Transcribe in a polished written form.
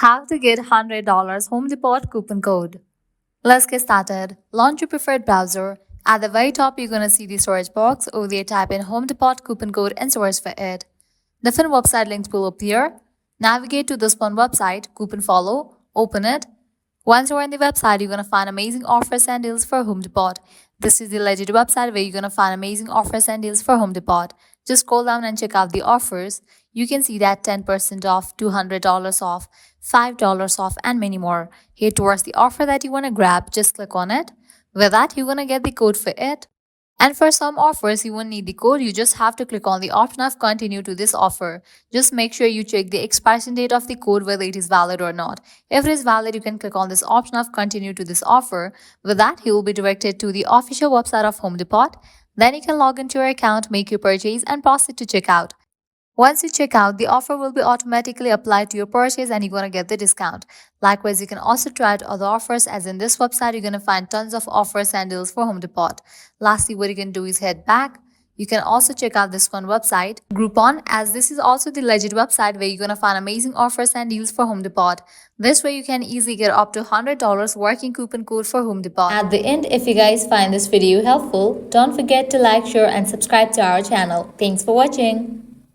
How to get $100 Home Depot coupon code. Let's get started. Launch your preferred browser. At the very top, you're going to see the search box. Over there, type in Home Depot coupon code and search for it. Different website links will appear. Navigate to this one website, Coupon Follow, open it. Once you're on the website, you're going to find amazing offers and deals for Home Depot. This is the legit website where you're going to find amazing offers and deals for Home Depot. Just scroll down and check out the offers. You can see that 10% off, $200 off, $5 off, and many more. Here towards the offer that you want to grab, just click on it. With that, you're going to get the code for it. And for some offers, you won't need the code. You just have to click on the option of continue to this offer. Just make sure you check the expiration date of the code, whether it is valid or not. If it is valid, you can click on this option of continue to this offer. With that, you will be directed to the official website of Home Depot. Then you can log into your account, make your purchase, and proceed to checkout. Once you check out, the offer will be automatically applied to your purchase and you're going to get the discount. Likewise, you can also try out other offers, as in this website, you're going to find tons of offers and deals for Home Depot. Lastly, what you can do is head back. You can also check out this one website, Groupon, as this is also the legit website where you're going to find amazing offers and deals for Home Depot. This way, you can easily get up to $100 working coupon code for Home Depot. At the end, if you guys find this video helpful, don't forget to like, share, and subscribe to our channel. Thanks for watching.